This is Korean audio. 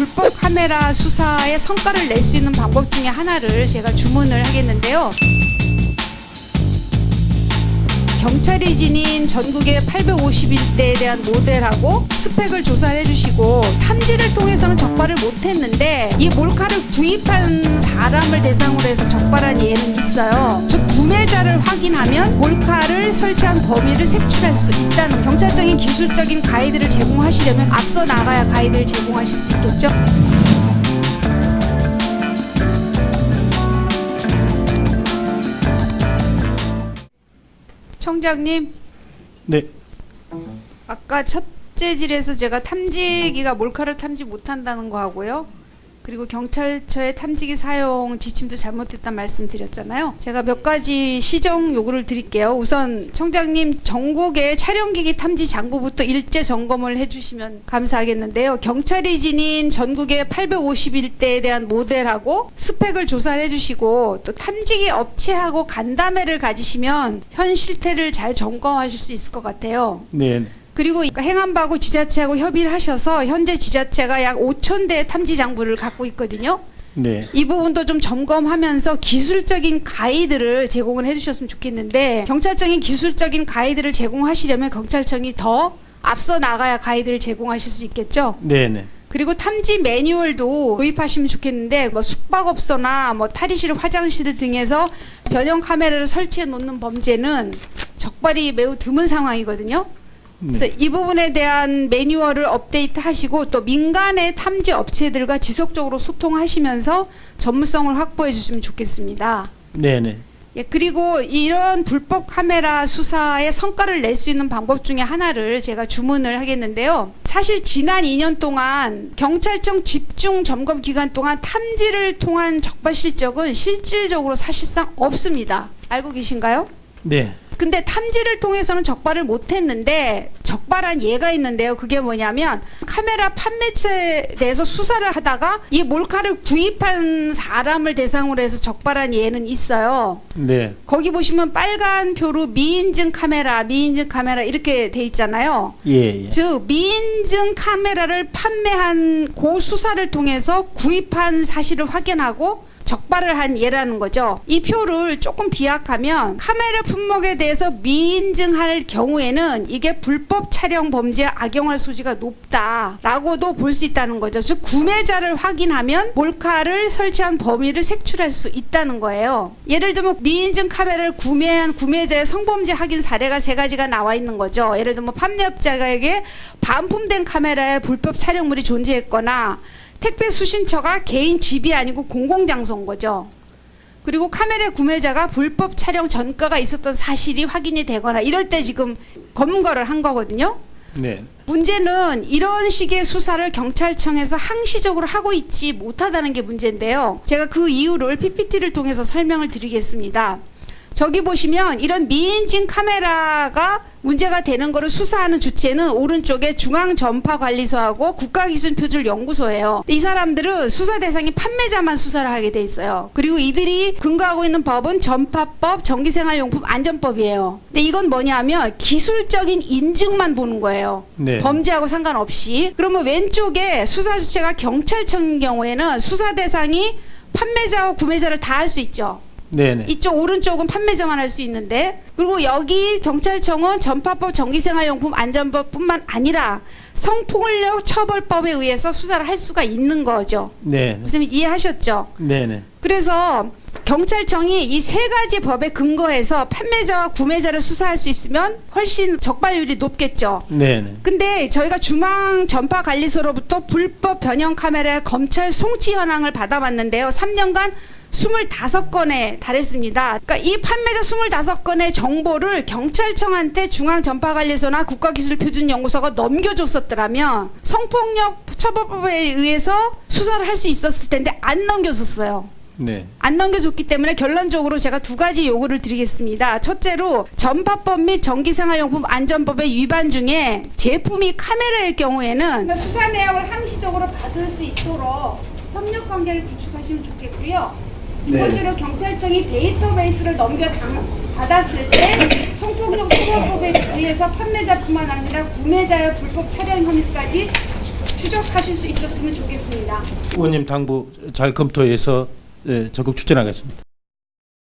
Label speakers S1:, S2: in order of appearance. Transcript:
S1: 불법 카메라 수사의 성과를 낼 수 있는 방법 중에 하나를 제가 주문을 하겠는데요. 경찰이 지닌 전국의 851대에 대한 모델하고 스펙을 조사를 해주시고 탐지를 통해서는 적발을 못했는데 이 몰카를 구입한 사람을 대상으로 해서 적발한 예는 있어요. 즉 구매자를 확인하면 몰카를 설치한 범위를 색출할 수 있다는 경찰적인 기술적인 가이드를 제공하시려면 앞서 나가야 가이드를 제공하실 수 있겠죠. 청장님,
S2: 네.
S1: 아까 첫째 질에서 제가 탐지기가 몰카를 탐지 못한다는 거 하고요. 그리고 경찰서의 탐지기 사용 지침도 잘못했다는 말씀 드렸잖아요. 제가 몇 가지 시정 요구를 드릴게요. 우선 청장님 전국의 촬영기기 탐지 장부부터 일제 점검을 해주시면 감사하겠는데요. 경찰이 지닌 전국의 851대에 대한 모델하고 스펙을 조사를 해주시고 또 탐지기 업체하고 간담회를 가지시면 현 실태를 잘 점검하실 수 있을 것 같아요.
S2: 네.
S1: 그리고 행안부하고 지자체하고 협의를 하셔서 현재 지자체가 약 5,000대의 탐지 장부를 갖고 있거든요.
S2: 네.
S1: 이 부분도 좀 점검하면서 기술적인 가이드를 제공을 해주셨으면 좋겠는데 경찰청이 기술적인 가이드를 제공하시려면 경찰청이 더 앞서 나가야 가이드를 제공하실 수 있겠죠.
S2: 네네.
S1: 그리고 탐지 매뉴얼도 도입하시면 좋겠는데 뭐 숙박업소나 뭐 탈의실, 화장실 등에서 변형 카메라를 설치해 놓는 범죄는 적발이 매우 드문 상황이거든요. 그래서 이 부분에 대한 매뉴얼을 업데이트 하시고 또 민간의 탐지 업체들과 지속적으로 소통하시면서 전문성을 확보해 주시면 좋겠습니다.
S2: 네네.
S1: 예, 그리고 이런 불법 카메라 수사의 성과를 낼 수 있는 방법 중에 하나를 제가 주문을 하겠는데요. 사실 지난 2년 동안 경찰청 집중 점검 기간 동안 탐지를 통한 적발 실적은 실질적으로 사실상 없습니다. 알고 계신가요?
S2: 네.
S1: 근데 탐지를 통해서는 적발을 못했는데 적발한 예가 있는데요. 그게 뭐냐면 카메라 판매처에 대해서 수사를 하다가 이 몰카를 구입한 사람을 대상으로 해서 적발한 예는 있어요.
S2: 네.
S1: 거기 보시면 빨간 표로 미인증 카메라 이렇게 돼 있잖아요.
S2: 예.
S1: 즉 미인증 카메라를 판매한 그 수사를 통해서 구입한 사실을 확인하고 적발을 한 예라는 거죠. 이 표를 조금 비약하면 카메라 품목에 대해서 미인증할 경우에는 이게 불법 촬영 범죄에 악용할 소지가 높다라고도 볼 수 있다는 거죠. 즉 구매자를 확인하면 몰카를 설치한 범위를 색출할 수 있다는 거예요. 예를 들면 미인증 카메라를 구매한 구매자의 성범죄 확인 사례가 3가지가 나와 있는 거죠. 예를 들면 판매업자에게 반품된 카메라에 불법 촬영물이 존재했거나 택배 수신처가 개인 집이 아니고 공공장소인 거죠. 그리고 카메라 구매자가 불법 촬영 전과가 있었던 사실이 확인이 되거나 이럴 때 지금 검거를 한 거거든요.
S2: 네.
S1: 문제는 이런 식의 수사를 경찰청에서 항시적으로 하고 있지 못하다는 게 문제인데요. 제가 그 이유를 PPT를 통해서 설명을 드리겠습니다. 저기 보시면 이런 미인증 카메라가 문제가 되는 거를 수사하는 주체는 오른쪽에 중앙전파관리소하고 국가기술표준연구소예요. 이 사람들은 수사 대상이 판매자만 수사를 하게 돼 있어요. 그리고 이들이 근거하고 있는 법은 전파법, 전기생활용품 안전법이에요. 근데 이건 뭐냐면 기술적인 인증만 보는 거예요.
S2: 네.
S1: 범죄하고 상관없이. 그러면 왼쪽에 수사 주체가 경찰청인 경우에는 수사 대상이 판매자와 구매자를 다 할 수 있죠.
S2: 네네.
S1: 이쪽 오른쪽은 판매자만 할 수 있는데, 그리고 여기 경찰청은 전파법, 전기생활용품 안전법뿐만 아니라 성폭력 처벌법에 의해서 수사를 할 수가 있는 거죠.
S2: 네.
S1: 무슨 이해하셨죠?
S2: 네네.
S1: 그래서 경찰청이 이 3가지 법에 근거해서 판매자와 구매자를 수사할 수 있으면 훨씬 적발률이 높겠죠.
S2: 네네.
S1: 근데 저희가 중앙전파관리소로부터 불법 변형 카메라의 검찰 송치 현황을 받아봤는데요. 3년간 25건에 달했습니다. 그러니까 이 판매자 25건의 정보를 경찰청한테 중앙전파관리소나 국가기술표준연구소가 넘겨줬었더라면 성폭력 처벌법에 의해서 수사를 할 수 있었을 텐데 안 넘겨줬어요.
S2: 네.
S1: 안 넘겨줬기 때문에 결론적으로 제가 2가지 요구를 드리겠습니다. 첫째로 전파법 및 전기생활용품 안전법의 위반 중에 제품이 카메라일 경우에는 수사 내역을 항시적으로 받을 수 있도록 협력관계를 구축하시면 좋겠고요. 두 번째로 경찰청이 데이터베이스를 받았을 때 성폭력 처벌법에 의해서 판매자뿐만 아니라 구매자의 불법 촬영 혐의까지 추적하실 수 있었으면 좋겠습니다.
S2: 의원님 당부 잘 검토해서 적극 추진하겠습니다.